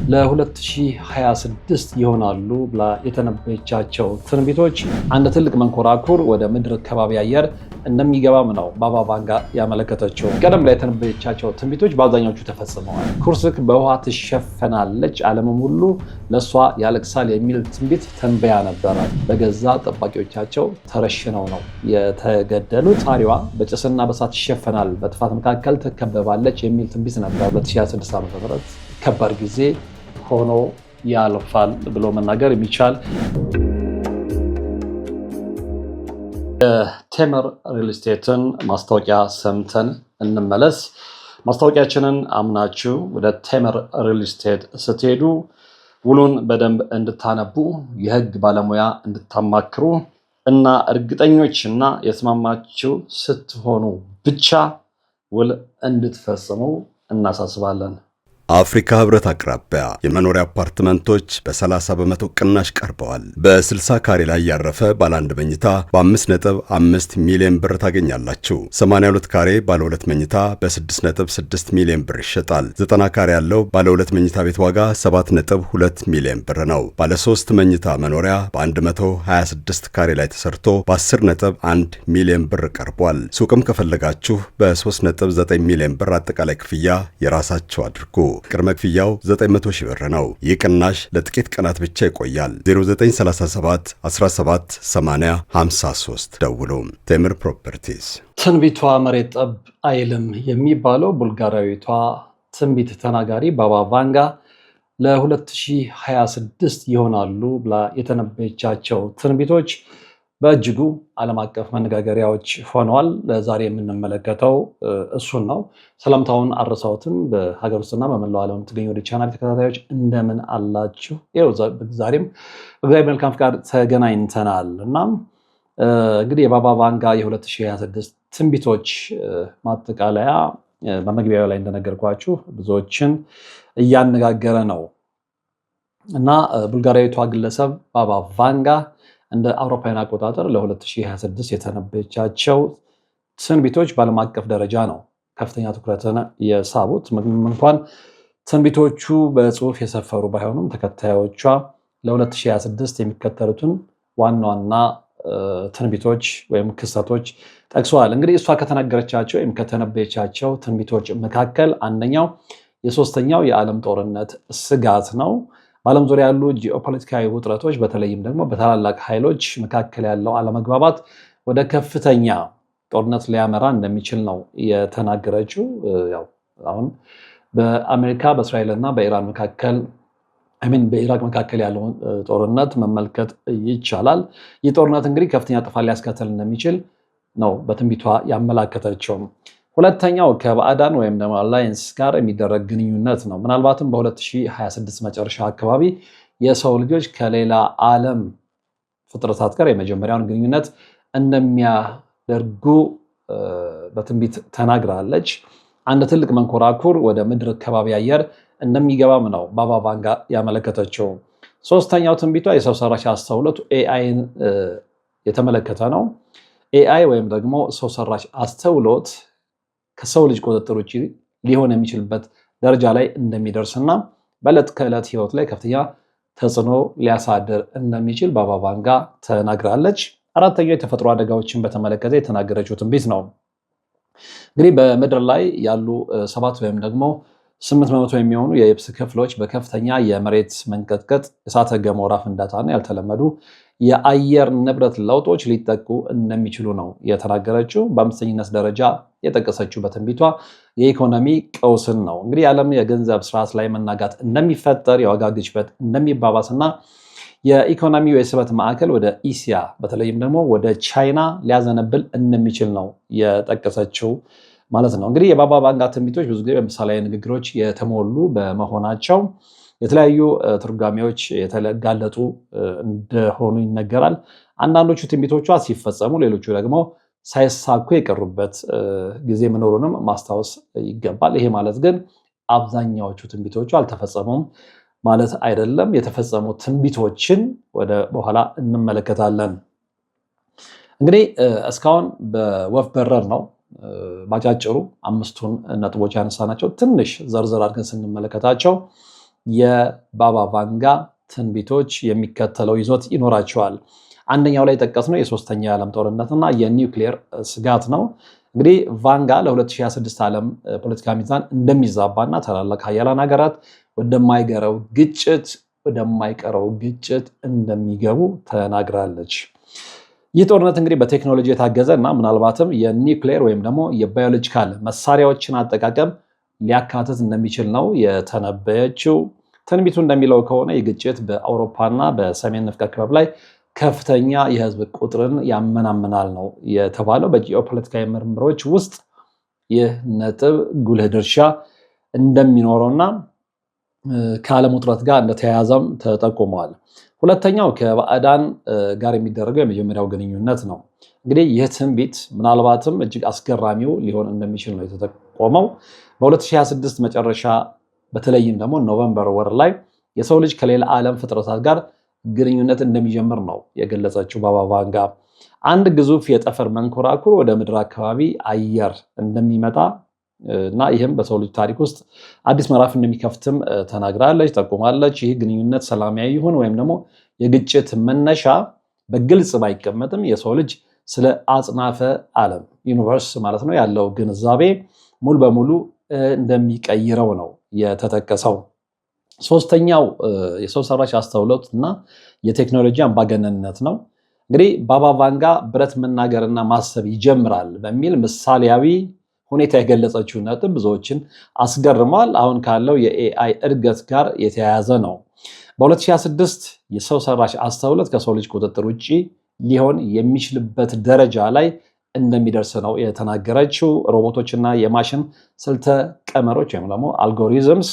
ለ2026 ይሆናሉ ብላ የተነበየቻቸው ትንቢቶች አንድ ትልቅ መንኮራኩር ወደ ምድር ከባቢ አየር እንደሚገባም ነው ባባ ቫንጋ ያመለከተችው። ቀደም ላይ የተነበየቻቸው ትንቢቶች በአብዛኛዎቹ ተፈጽመዋል። ኩርስክ በውሃ ትሸፈናለች፣ ዓለምም ሁሉ ለእሷ ያለቅሳል የሚል ትንቢት ተንበያ ነበረ። በገዛ ጠባቂዎቻቸው ተረሽነው ነው የተገደሉት። ታሪዋ በጭስና በእሳት ይሸፈናል፣ በጥፋት መካከል ትከበባለች የሚል ትንቢት ነበር። 2026 ዓ.ም ከባድ ጊዜ ሆኖ ያልፋል ብሎ መናገር የሚቻል። የቴምር ሪል ስቴትን ማስታወቂያ ሰምተን እንመለስ። ማስታወቂያችንን አምናችሁ ወደ ቴምር ሪል ስቴት ስትሄዱ ውሉን በደንብ እንድታነቡ፣ የህግ ባለሙያ እንድታማክሩ እና እርግጠኞች እና የተስማማችሁ ስትሆኑ ብቻ ውል እንድትፈጽሙ እናሳስባለን። አፍሪካ ህብረት አቅራቢያ የመኖሪያ አፓርትመንቶች በ30 በመቶ ቅናሽ ቀርበዋል። በ60 ካሬ ላይ ያረፈ ባለ 1 መኝታ በ5.5 ሚሊዮን ብር ታገኛላችሁ። 82 ካሬ ባለ 2 መኝታ በ6.6 ሚሊዮን ብር ይሸጣል። 90 ካሬ ያለው ባለ 2 መኝታ ቤት ዋጋ 7.2 ሚሊዮን ብር ነው። ባለ 3 መኝታ መኖሪያ በ126 ካሬ ላይ ተሰርቶ በ10.1 ሚሊዮን ብር ቀርቧል። ሱቅም ከፈለጋችሁ በ3.9 ሚሊዮን ብር አጠቃላይ ክፍያ የራሳችሁ አድርጉ። ቅድመ ክፍያው 900 ሺህ ብር ነው። ይህ ቅናሽ ለጥቂት ቀናት ብቻ ይቆያል። 0937 17 80 53 ደውሉ። ቴምር ፕሮፐርቲስ። ትንቢቷ መሬት ጠብ አይልም የሚባለው ቡልጋሪያዊቷ ትንቢት ተናጋሪ ባባ ቫንጋ ለ2026 ይሆናሉ ብላ የተነበየቻቸው ትንቢቶች በእጅጉ ዓለም አቀፍ መነጋገሪያዎች ሆነዋል። ለዛሬ የምንመለከተው እሱን ነው። ሰላምታውን አረሳውትም። በሀገር ውስጥና በመላው ዓለም የምትገኙ ወደ ቻናል ተከታታዮች እንደምን አላችሁ? ዛሬም በእግዚአብሔር መልካም ፍቃድ ተገናኝተናል እና እንግዲህ የባባ ቫንጋ የ2026 ትንቢቶች ማጠቃለያ በመግቢያው ላይ እንደነገርኳችሁ ብዙዎችን እያነጋገረ ነው እና ቡልጋሪያዊቷ ግለሰብ ባባ ቫንጋ እንደ አውሮፓውያን አቆጣጠር ለ2026 የተነበየቻቸው ትንቢቶች በዓለም አቀፍ ደረጃ ነው ከፍተኛ ትኩረትን የሳቡት። ምንም እንኳን ትንቢቶቹ በጽሁፍ የሰፈሩ ባይሆኑም ተከታዮቿ ለ2026 የሚከተሉትን ዋና ዋና ትንቢቶች ወይም ክስተቶች ጠቅሰዋል። እንግዲህ እሷ ከተናገረቻቸው ወይም ከተነበየቻቸው ትንቢቶች መካከል አንደኛው የሶስተኛው የዓለም ጦርነት ስጋት ነው። በዓለም ዙሪያ ያሉ ጂኦፖለቲካዊ ውጥረቶች በተለይም ደግሞ በታላላቅ ኃይሎች መካከል ያለው አለመግባባት ወደ ከፍተኛ ጦርነት ሊያመራ እንደሚችል ነው የተናገረችው። ያው አሁን በአሜሪካ በእስራኤል እና በኢራን መካከል በኢራቅ መካከል ያለውን ጦርነት መመልከት ይቻላል። ይህ ጦርነት እንግዲህ ከፍተኛ ጥፋት ሊያስከትል እንደሚችል ነው በትንቢቷ ያመላከተችው። ሁለተኛው ከባዕዳን ወይም ደግሞ አላይንስ ጋር የሚደረግ ግንኙነት ነው። ምናልባትም በ2026 መጨረሻ አካባቢ የሰው ልጆች ከሌላ ዓለም ፍጥረታት ጋር የመጀመሪያውን ግንኙነት እንደሚያደርጉ በትንቢት ተናግራለች። አንድ ትልቅ መንኮራኩር ወደ ምድር ከባቢ አየር እንደሚገባም ነው ባባ ቫንጋ ያመለከተችው። ሶስተኛው ትንቢቷ የሰው ሰራሽ አስተውሎት ኤአይን የተመለከተ ነው። ኤአይ ወይም ደግሞ ሰው ሰራሽ አስተውሎት ከሰው ልጅ ቁጥጥር ውጭ ሊሆን የሚችልበት ደረጃ ላይ እንደሚደርስና በዕለት ከዕለት ህይወት ላይ ከፍተኛ ተጽዕኖ ሊያሳድር እንደሚችል ባባ ቫንጋ ተናግራለች። አራተኛው የተፈጥሮ አደጋዎችን በተመለከተ የተናገረችው ትንቢት ነው። እንግዲህ በምድር ላይ ያሉ 7 ወይም ደግሞ 8% የሚሆኑ የየብስ ክፍሎች በከፍተኛ የመሬት መንቀጥቀጥ፣ እሳተ ገሞራ ፍንዳታና ያልተለመዱ የአየር ንብረት ለውጦች ሊጠቁ እንደሚችሉ ነው የተናገረችው። በአምስተኝነት ደረጃ የጠቀሰችው በትንቢቷ የኢኮኖሚ ቀውስን ነው። እንግዲህ የዓለም የገንዘብ ስርዓት ላይ መናጋት እንደሚፈጠር፣ የዋጋ ግሽበት እንደሚባባስና የኢኮኖሚው የስበት ማዕከል ወደ ኢሲያ በተለይም ደግሞ ወደ ቻይና ሊያዘነብል እንደሚችል ነው የጠቀሰችው ማለት ነው። እንግዲህ የባባ ቫንጋ ትንቢቶች ብዙ ጊዜ በምሳሌያዊ ንግግሮች የተሞሉ በመሆናቸው የተለያዩ ትርጓሜዎች የተጋለጡ እንደሆኑ ይነገራል። አንዳንዶቹ ትንቢቶቿ ሲፈጸሙ፣ ሌሎቹ ደግሞ ሳይሳኩ የቀሩበት ጊዜ መኖሩንም ማስታወስ ይገባል። ይሄ ማለት ግን አብዛኛዎቹ ትንቢቶቹ አልተፈጸሙም ማለት አይደለም። የተፈጸሙ ትንቢቶችን ወደ በኋላ እንመለከታለን። እንግዲህ እስካሁን በወፍ በረር ነው ባጫጭሩ 5ቱን ነጥቦች ያነሳናቸው። ትንሽ ዘርዘር አድርገን ስንመለከታቸው የባባ ቫንጋ ትንቢቶች የሚከተለው ይዞት ይኖራቸዋል። አንደኛው ላይ ጠቀስነው የሶስተኛው የዓለም ጦርነትና የኒውክሌር ስጋት ነው። እንግዲህ ቫንጋ ለ2026 ዓለም ፖለቲካ ሚዛን እንደሚዛባና ታላላቅ ሀያላን ሀገራት ወደማይቀረው ግጭት እንደሚገቡ ተናግራለች። ይህ ጦርነት እንግዲህ በቴክኖሎጂ የታገዘ እና ምናልባትም የኒውክሌር ወይም ደግሞ የባዮሎጂካል መሳሪያዎችን አጠቃቀም ሊያካትት እንደሚችል ነው የተነበየችው። ትንቢቱ እንደሚለው ከሆነ የግጭት በአውሮፓና በሰሜን ንፍቀ ክበብ ላይ ከፍተኛ የህዝብ ቁጥርን ያመናምናል ነው የተባለው። በጂኦፖለቲካዊ ምርምሮች ውስጥ ይህ ነጥብ ጉልህ ድርሻ እንደሚኖረውና ከዓለም ውጥረት ጋር እንደተያያዘም ተጠቁመዋል። ሁለተኛው ከባዕዳን ጋር የሚደረገው የመጀመሪያው ግንኙነት ነው። እንግዲህ ይህ ትንቢት ምናልባትም እጅግ አስገራሚው ሊሆን እንደሚችል ነው የተጠቆመው። በ2026 መጨረሻ በተለይም ደግሞ ኖቨምበር ወር ላይ የሰው ልጅ ከሌላ ዓለም ፍጥረታት ጋር ግንኙነት እንደሚጀምር ነው የገለጸችው ባባ ቫንጋ። አንድ ግዙፍ የጠፈር መንኮራኩር ወደ ምድር አካባቢ አየር እንደሚመጣ እና ይህም በሰው ልጅ ታሪክ ውስጥ አዲስ ምዕራፍ እንደሚከፍትም ተናግራለች፣ ጠቁማለች። ይህ ግንኙነት ሰላማዊ ይሁን ወይም ደግሞ የግጭት መነሻ በግልጽ ባይቀመጥም የሰው ልጅ ስለ አጽናፈ ዓለም ዩኒቨርስ ማለት ነው ያለው ግንዛቤ ሙሉ በሙሉ እንደሚቀይረው ነው የተጠቀሰው። ሶስተኛው የሰው ሰራሽ አስተውሎት እና የቴክኖሎጂ አምባገነንነት ነው። እንግዲህ ባባ ቫንጋ ብረት መናገርና ማሰብ ይጀምራል በሚል ምሳሌያዊ ሁኔታ የገለጸችው ነጥብ ብዙዎችን አስገርሟል። አሁን ካለው የኤአይ እድገት ጋር የተያያዘ ነው። በ2026 የሰው ሰራሽ አስተውሎት ከሰው ልጅ ቁጥጥር ውጭ ሊሆን የሚችልበት ደረጃ ላይ እንደሚደርስ ነው የተናገረችው። ሮቦቶችና የማሽን ስልተ ቀመሮች ወይም ደግሞ አልጎሪዝምስ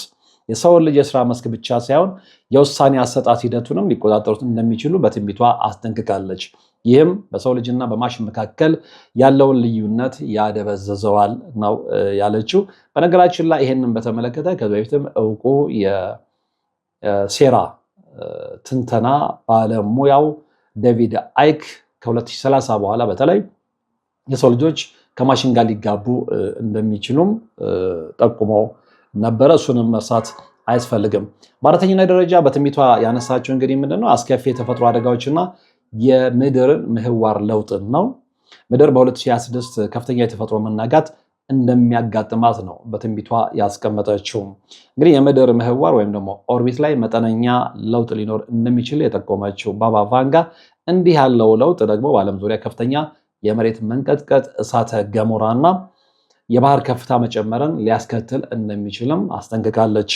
የሰውን ልጅ የስራ መስክ ብቻ ሳይሆን የውሳኔ አሰጣጥ ሂደቱንም ሊቆጣጠሩት እንደሚችሉ በትንቢቷ አስጠንቅቃለች። ይህም በሰው ልጅና በማሽን መካከል ያለውን ልዩነት ያደበዘዘዋል ነው ያለችው። በነገራችን ላይ ይሄንን በተመለከተ ከዚህ በፊትም እውቁ የሴራ ትንተና ባለሙያው ዴቪድ አይክ ከ2030 በኋላ በተለይ የሰው ልጆች ከማሽን ጋር ሊጋቡ እንደሚችሉም ጠቁሞ ነበረ። እሱንም መርሳት አያስፈልግም። በአራተኛ ደረጃ በትንቢቷ ያነሳቸው እንግዲህ ምንድነው አስከፊ የተፈጥሮ አደጋዎችና የምድርን ምህዋር ለውጥን ነው። ምድር በ2026 ከፍተኛ የተፈጥሮ መናጋት እንደሚያጋጥማት ነው በትንቢቷ ያስቀመጠችው። እንግዲህ የምድር ምህዋር ወይም ደግሞ ኦርቢት ላይ መጠነኛ ለውጥ ሊኖር እንደሚችል የጠቆመችው ባባ ቫንጋ እንዲህ ያለው ለውጥ ደግሞ በዓለም ዙሪያ ከፍተኛ የመሬት መንቀጥቀጥ፣ እሳተ ገሞራና የባህር ከፍታ መጨመርን ሊያስከትል እንደሚችልም አስጠንቅቃለች።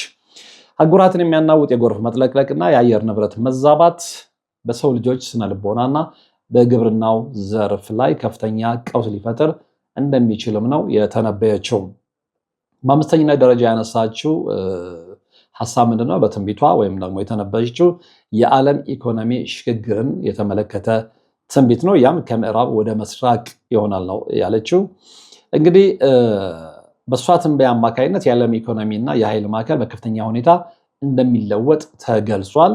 አህጉራትን የሚያናውጥ የጎርፍ መጥለቅለቅና የአየር ንብረት መዛባት በሰው ልጆች ስነልቦናና በግብርናው ዘርፍ ላይ ከፍተኛ ቀውስ ሊፈጥር እንደሚችልም ነው የተነበየችው። በአምስተኝነት ደረጃ ያነሳችው ሀሳብ ምንድነው? በትንቢቷ ወይም ደግሞ የተነበየችው የዓለም ኢኮኖሚ ሽግግርን የተመለከተ ትንቢት ነው። ያም ከምዕራብ ወደ ምስራቅ ይሆናል ነው ያለችው። እንግዲህ በእሷ ትንበያ አማካይነት የዓለም ኢኮኖሚ እና የኃይል ማዕከል በከፍተኛ ሁኔታ እንደሚለወጥ ተገልጿል።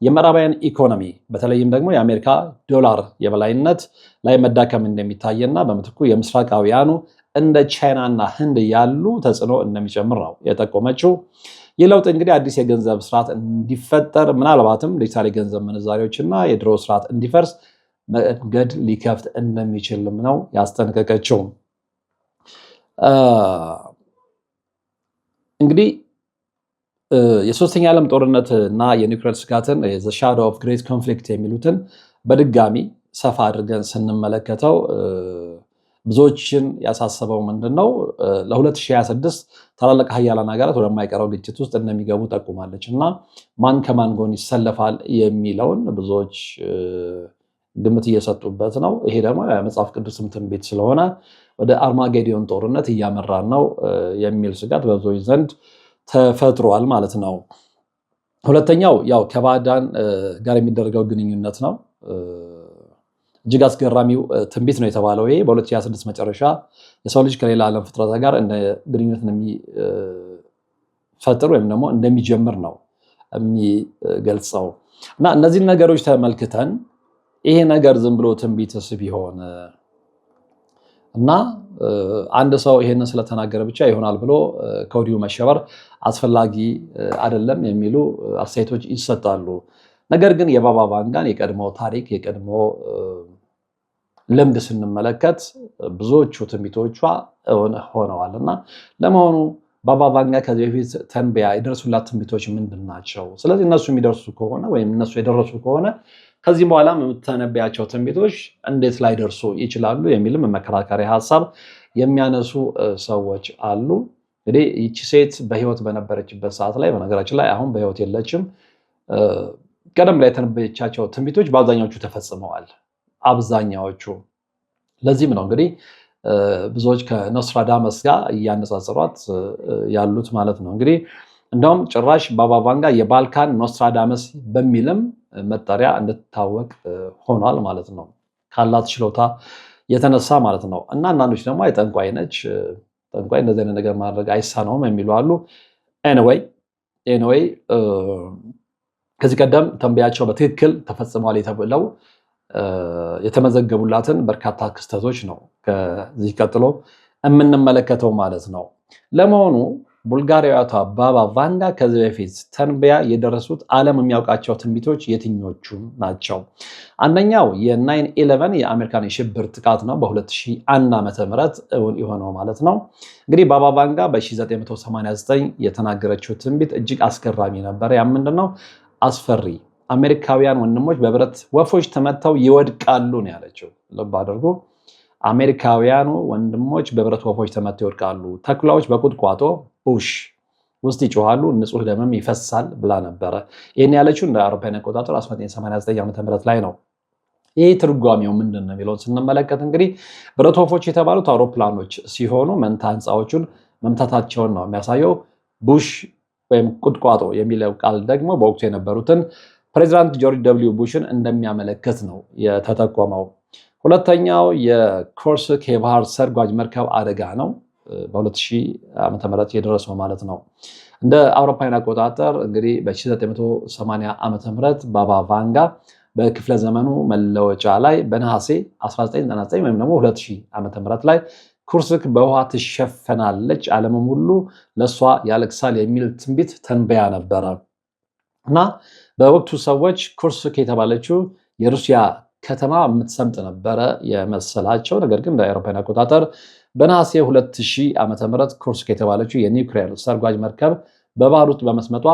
የምዕራባውያን ኢኮኖሚ በተለይም ደግሞ የአሜሪካ ዶላር የበላይነት ላይ መዳከም እንደሚታየና በምትኩ የምስራቃውያኑ እንደ ቻይና እና ህንድ ያሉ ተጽዕኖ እንደሚጨምር ነው የጠቆመችው። ይህ ለውጥ እንግዲህ አዲስ የገንዘብ ስርዓት እንዲፈጠር ምናልባትም ዲጂታል የገንዘብ ምንዛሬዎችና የድሮ ስርዓት እንዲፈርስ መንገድ ሊከፍት እንደሚችልም ነው ያስጠነቀቀችው። እንግዲህ የሶስተኛ ዓለም ጦርነት እና የኒውክሌር ስጋትን ዘ ሻዶው ኦፍ ግሬት ኮንፍሊክት የሚሉትን በድጋሚ ሰፋ አድርገን ስንመለከተው ብዙዎችን ያሳሰበው ምንድነው? ለ2026 ታላላቅ ሀያላን ሀገራት ወደማይቀረው ግጭት ውስጥ እንደሚገቡ ጠቁማለች እና ማን ከማን ጎን ይሰለፋል የሚለውን ብዙዎች ግምት እየሰጡበት ነው። ይሄ ደግሞ የመጽሐፍ ቅዱስም ትንቢት ስለሆነ ወደ አርማጌዲዮን ጦርነት እያመራን ነው የሚል ስጋት በብዙዎች ዘንድ ተፈጥሯል ማለት ነው። ሁለተኛው ያው ከባዕዳን ጋር የሚደረገው ግንኙነት ነው። እጅግ አስገራሚው ትንቢት ነው የተባለው ይሄ በ2026 መጨረሻ የሰው ልጅ ከሌላ ዓለም ፍጥረት ጋር እንደ ግንኙነት እንደሚፈጥር ወይም ደግሞ እንደሚጀምር ነው የሚገልጸው እና እነዚህን ነገሮች ተመልክተን ይሄ ነገር ዝም ብሎ ትንቢትስ ቢሆን እና አንድ ሰው ይሄንን ስለተናገረ ብቻ ይሆናል ብሎ ከወዲሁ መሸበር አስፈላጊ አይደለም የሚሉ አስተያየቶች ይሰጣሉ። ነገር ግን የባባ ቫንጋን የቀድሞ ታሪክ የቀድሞ ልምድ ስንመለከት ብዙዎቹ ትንቢቶቿ ሆነዋል እና ለመሆኑ ባባ ቫንጋ ከዚህ በፊት ተንበያ የደረሱላት ትንቢቶች ምንድን ናቸው? ስለዚህ እነሱ የሚደርሱ ከሆነ ወይም እነሱ የደረሱ ከሆነ ከዚህ በኋላ የምትተነበያቸው ትንቢቶች እንዴት ላይ ደርሱ ይችላሉ የሚልም መከራከሪያ ሀሳብ የሚያነሱ ሰዎች አሉ። እንግዲህ ይቺ ሴት በህይወት በነበረችበት ሰዓት ላይ በነገራችን ላይ አሁን በህይወት የለችም። ቀደም ላይ የተነበየቻቸው ትንቢቶች በአብዛኛዎቹ ተፈጽመዋል። አብዛኛዎቹ ለዚህም ነው እንግዲህ ብዙዎች ከኖስትራዳመስ ጋር እያነጻጸሯት ያሉት ማለት ነው። እንግዲህ እንደውም ጭራሽ ባባ ቫንጋ የባልካን ኖስትራዳመስ በሚልም መጠሪያ እንድትታወቅ ሆኗል ማለት ነው። ካላት ችሎታ የተነሳ ማለት ነው። እና አንዳንዶች ደግሞ ጠንቋይ ነች፣ ጠንቋይ እንደዚህ አይነት ነገር ማድረግ አይሳነውም የሚሉ አሉ። ኤኒዌይ ከዚህ ቀደም ተንበያቸው በትክክል ተፈጽሟል የተብለው የተመዘገቡላትን በርካታ ክስተቶች ነው ከዚህ ቀጥሎ የምንመለከተው ማለት ነው። ለመሆኑ ቡልጋሪያዊቷ ባባ ቫንጋ ከዚህ በፊት ተንበያ የደረሱት ዓለም የሚያውቃቸው ትንቢቶች የትኞቹ ናቸው? አንደኛው የ9/11 የአሜሪካን የሽብር ጥቃት ነው፣ በ2001 ዓ.ም እውን የሆነው ማለት ነው። እንግዲህ ባባ ቫንጋ በ1989 የተናገረችው ትንቢት እጅግ አስገራሚ ነበር። ያ ምንድነው? አስፈሪ አሜሪካውያን ወንድሞች በብረት ወፎች ተመተው ይወድቃሉ ነው ያለችው። ልብ አድርጉ። አሜሪካውያኑ ወንድሞች በብረት ወፎች ተመተው ይወድቃሉ፣ ተኩላዎች በቁጥቋጦ ቡሽ ውስጥ ይጮሃሉ፣ ንጹህ ደምም ይፈሳል ብላ ነበረ። ይህን ያለችው እንደ አውሮፓውያን አቆጣጠር 1989 ዓ.ም ላይ ነው። ይህ ትርጓሜው ምንድን ነው የሚለውን ስንመለከት እንግዲህ ብረት ወፎች የተባሉት አውሮፕላኖች ሲሆኑ መንታ ህንፃዎቹን መምታታቸውን ነው የሚያሳየው። ቡሽ ወይም ቁጥቋጦ የሚለው ቃል ደግሞ በወቅቱ የነበሩትን ፕሬዚዳንት ጆርጅ ደብሊው ቡሽን እንደሚያመለክት ነው የተጠቆመው። ሁለተኛው የኮርስክ የባህር ሰርጓጅ መርከብ አደጋ ነው፣ በ2000 ዓ.ም የደረሰው ማለት ነው። እንደ አውሮፓውያን አቆጣጠር እንግዲህ በ1980 ዓ.ም ባባ ቫንጋ በክፍለ ዘመኑ መለወጫ ላይ በነሐሴ 1999 ወይም ደግሞ 2000 ዓ.ም ላይ ኩርስክ በውሃ ትሸፈናለች፣ ዓለምም ሁሉ ለእሷ ያለቅሳል የሚል ትንቢት ተንበያ ነበረ እና በወቅቱ ሰዎች ኩርስክ የተባለችው የሩሲያ ከተማ የምትሰምጥ ነበረ የመሰላቸው። ነገር ግን እንደ አውሮፓውያን አቆጣጠር በነሐሴ 2000 ዓ.ም ኩርስክ የተባለችው የኒውክሌር ሰርጓጅ መርከብ በባህር ውስጥ በመስመጧ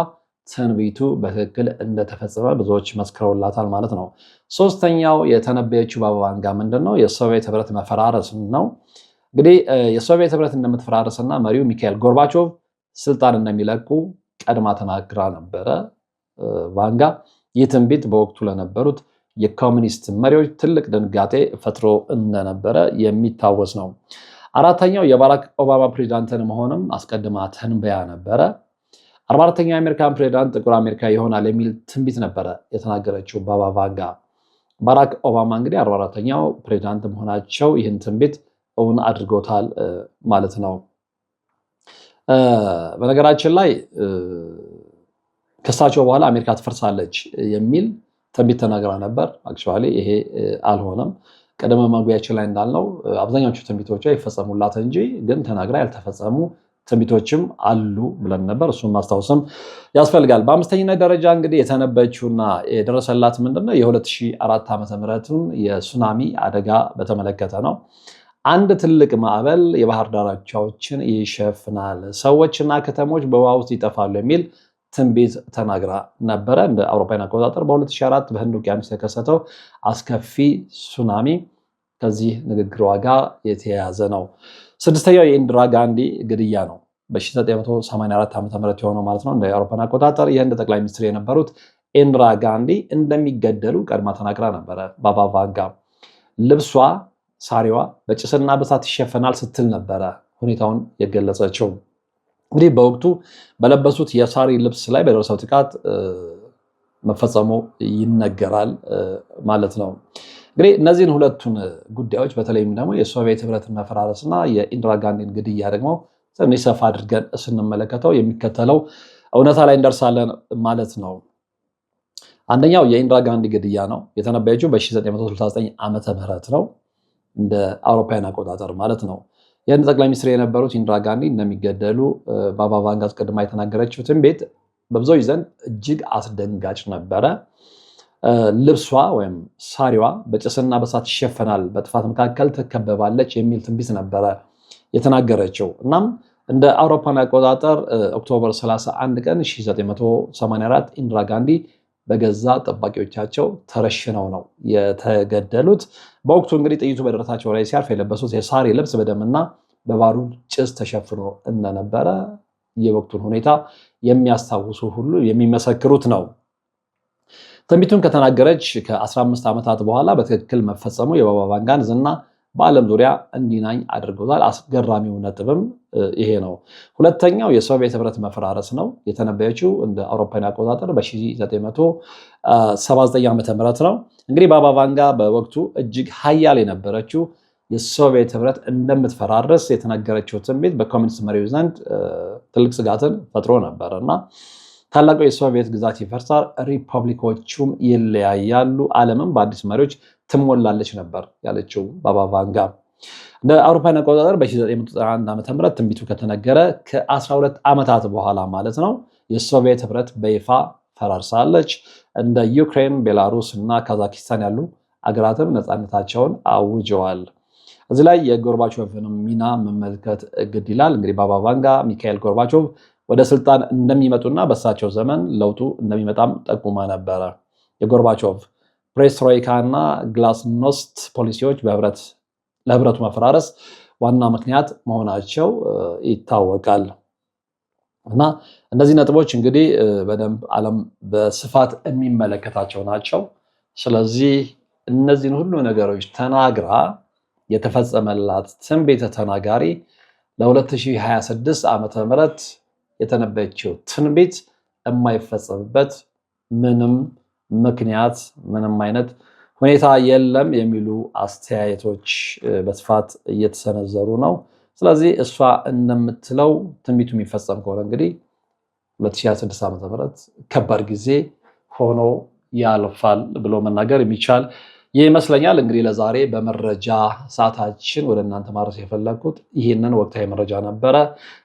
ትንቢቱ በትክክል እንደተፈጸመ ብዙዎች መስክረውላታል ማለት ነው። ሶስተኛው የተነበየችው ባባ ቫንጋ ምንድነው? የሶቪየት ህብረት መፈራረስ ነው። እንግዲህ የሶቪየት ህብረት እንደምትፈራረስና መሪው ሚካኤል ጎርባቾቭ ስልጣን እንደሚለቁ ቀድማ ተናግራ ነበረ ቫንጋ። ይህ ትንቢት በወቅቱ ለነበሩት የኮሚኒስት መሪዎች ትልቅ ድንጋጤ ፈጥሮ እንደነበረ የሚታወስ ነው። አራተኛው የባራክ ኦባማ ፕሬዚዳንትን መሆንም አስቀድማ ተንበያ ነበረ። 44ኛው የአሜሪካን ፕሬዚዳንት ጥቁር አሜሪካ ይሆናል የሚል ትንቢት ነበረ የተናገረችው ባባ ቫንጋ። ባራክ ኦባማ እንግዲህ 44ኛው ፕሬዚዳንት መሆናቸው ይህን ትንቢት እውን አድርጎታል ማለት ነው። በነገራችን ላይ ከሳቸው በኋላ አሜሪካ ትፈርሳለች የሚል ትንቢት ተናግራ ነበር። አክቹዋሊ ይሄ አልሆነም። ቀደም መግቢያችን ላይ እንዳልነው አብዛኛዎቹ ትንቢቶቿ ይፈጸሙላት እንጂ ግን ተናግራ ያልተፈጸሙ ትንቢቶችም አሉ ብለን ነበር። እሱን ማስታወስም ያስፈልጋል። በአምስተኝነት ደረጃ እንግዲህ የተነበየችውና የደረሰላት ምንድነው? የ2004 ዓ.ም የሱናሚ አደጋ በተመለከተ ነው። አንድ ትልቅ ማዕበል የባህር ዳርቻዎችን ይሸፍናል፣ ሰዎችና ከተሞች በውሃ ውስጥ ይጠፋሉ የሚል ትንቢት ተናግራ ነበረ። እንደ አውሮፓውያን አቆጣጠር በ2004 በህንድ ውቅያኖስ የተከሰተው አስከፊ ሱናሚ ከዚህ ንግግሯ ጋር የተያያዘ ነው። ስድስተኛው የኢንዲራ ጋንዲ ግድያ ነው። በ1984 ዓ.ም የሆነው ማለት ነው እንደ አውሮፓውያን አቆጣጠር። የህንድ ጠቅላይ ሚኒስትር የነበሩት ኢንዲራ ጋንዲ እንደሚገደሉ ቀድማ ተናግራ ነበረ ባባ ቫንጋ። ልብሷ ሳሪዋ በጭስና በሳት ይሸፈናል ስትል ነበረ ሁኔታውን የገለጸችው። እንግዲህ በወቅቱ በለበሱት የሳሪ ልብስ ላይ በደረሰው ጥቃት መፈጸሙ ይነገራል ማለት ነው። እንግዲህ እነዚህን ሁለቱን ጉዳዮች በተለይም ደግሞ የሶቪየት ህብረትን መፈራረስና የኢንዲራ ጋንዲን ግድያ ደግሞ ትንሽ ሰፋ አድርገን ስንመለከተው የሚከተለው እውነታ ላይ እንደርሳለን ማለት ነው። አንደኛው የኢንዲራ ጋንዲ ግድያ ነው። የተነበየችው በ1969 ዓመተ ምህረት ነው እንደ አውሮፓውያን አቆጣጠር ማለት ነው። ጠቅላይ ሚኒስትር የነበሩት ኢንዲራ ጋንዲ እንደሚገደሉ ባባ ቫንጋ አስቀድማ የተናገረችው ትንቢት በብዙዎች ዘንድ እጅግ አስደንጋጭ ነበረ። ልብሷ ወይም ሳሪዋ በጭስና በሳት ይሸፈናል፣ በጥፋት መካከል ትከበባለች የሚል ትንቢት ነበረ የተናገረችው። እናም እንደ አውሮፓን አቆጣጠር ኦክቶበር 31 ቀን 1984 ኢንዲራ ጋንዲ በገዛ ጠባቂዎቻቸው ተረሽነው ነው የተገደሉት። በወቅቱ እንግዲህ ጥይቱ በደረታቸው ላይ ሲያርፍ የለበሱት የሳሪ ልብስ በደምና በባሩድ ጭስ ተሸፍኖ እንደነበረ የወቅቱን ሁኔታ የሚያስታውሱ ሁሉ የሚመሰክሩት ነው። ትንቢቱን ከተናገረች ከ15 ዓመታት በኋላ በትክክል መፈጸሙ የባባ ቫንጋን ዝና በዓለም ዙሪያ እንዲናኝ አድርጎታል። አስገራሚው ነጥብም ይሄ ነው። ሁለተኛው የሶቪየት ህብረት መፈራረስ ነው። የተነበየችው እንደ አውሮፓውያን አቆጣጠር በ1979 ዓ.ም ነው። እንግዲህ ባባ ቫንጋ በወቅቱ እጅግ ሀያል የነበረችው የሶቪየት ህብረት እንደምትፈራረስ የተነገረችው ትንቢት በኮሚኒስት መሪዎች ዘንድ ትልቅ ስጋትን ፈጥሮ ነበር እና ታላቁ የሶቪየት ግዛት ይፈርሳል፣ ሪፐብሊኮቹም ይለያያሉ፣ ዓለምም በአዲስ መሪዎች ትሞላለች ነበር ያለችው ባባ ቫንጋ። እንደ አውሮፓውያን አቆጣጠር በ1991 ዓ.ም ትንቢቱ ከተነገረ ከ12 ዓመታት በኋላ ማለት ነው የሶቪየት ህብረት በይፋ ፈራርሳለች። እንደ ዩክሬን፣ ቤላሩስ እና ካዛኪስታን ያሉ አገራትም ነፃነታቸውን አውጀዋል። እዚህ ላይ የጎርባቾቭን ሚና መመልከት ግድ ይላል። እንግዲህ ባባ ቫንጋ ሚካኤል ጎርባቾቭ ወደ ስልጣን እንደሚመጡና በሳቸው ዘመን ለውጡ እንደሚመጣም ጠቁማ ነበረ። የጎርባቾቭ ፕሬስትሮይካ እና ግላስኖስት ፖሊሲዎች ለህብረቱ መፈራረስ ዋና ምክንያት መሆናቸው ይታወቃል። እና እነዚህ ነጥቦች እንግዲህ በደንብ ዓለም በስፋት የሚመለከታቸው ናቸው። ስለዚህ እነዚህን ሁሉ ነገሮች ተናግራ የተፈጸመላት ትንቢተ ተናጋሪ ለ2026 ዓመተ ምህረት የተነበየችው ትንቢት የማይፈጸምበት ምንም ምክንያት ምንም አይነት ሁኔታ የለም የሚሉ አስተያየቶች በስፋት እየተሰነዘሩ ነው። ስለዚህ እሷ እንደምትለው ትንቢቱ የሚፈጸም ከሆነ እንግዲህ 2026 ዓ.ም ከባድ ጊዜ ሆኖ ያልፋል ብሎ መናገር የሚቻል ይመስለኛል። እንግዲህ ለዛሬ በመረጃ ሰዓታችን ወደ እናንተ ማድረስ የፈለግኩት ይህንን ወቅታዊ መረጃ ነበረ።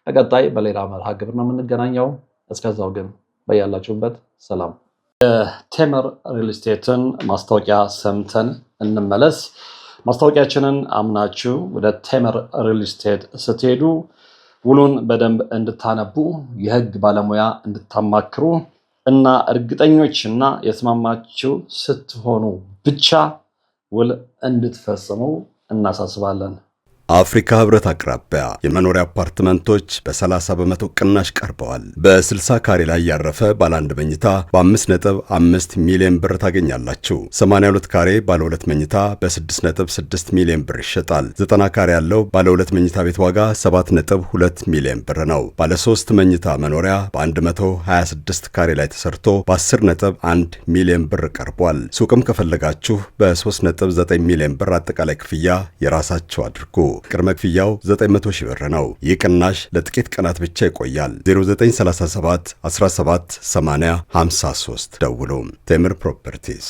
በቀጣይ በሌላ መርሃ ግብር ነው የምንገናኘው። እስከዛው ግን በያላችሁበት ሰላም። የቴምር ሪል ስቴትን ማስታወቂያ ሰምተን እንመለስ። ማስታወቂያችንን አምናችሁ ወደ ቴምር ሪል ስቴት ስትሄዱ ውሉን በደንብ እንድታነቡ፣ የህግ ባለሙያ እንድታማክሩ እና እርግጠኞችና የተስማማችሁ ስትሆኑ ብቻ ውል እንድትፈጽሙ እናሳስባለን። አፍሪካ ህብረት አቅራቢያ የመኖሪያ አፓርትመንቶች በ30 በመቶ ቅናሽ ቀርበዋል። በ60 ካሬ ላይ ያረፈ ባለ 1 መኝታ በ5.5 ሚሊዮን ብር ታገኛላችሁ። 82 ካሬ ባለ 2 መኝታ በ6.6 ሚሊዮን ብር ይሸጣል። 90 ካሬ ያለው ባለ 2 መኝታ ቤት ዋጋ 7.2 ሚሊዮን ብር ነው። ባለ 3 መኝታ መኖሪያ በ126 ካሬ ላይ ተሰርቶ በ10.1 ሚሊዮን ብር ቀርቧል። ሱቅም ከፈለጋችሁ በ3.9 ሚሊዮን ብር አጠቃላይ ክፍያ የራሳችሁ አድርጉ። ቅድመ ክፍያው 900 ሺህ ብር ነው። ይህ ቅናሽ ለጥቂት ቀናት ብቻ ይቆያል። 0937 17 80 53 ደውሉ። ቴምር ፕሮፐርቲስ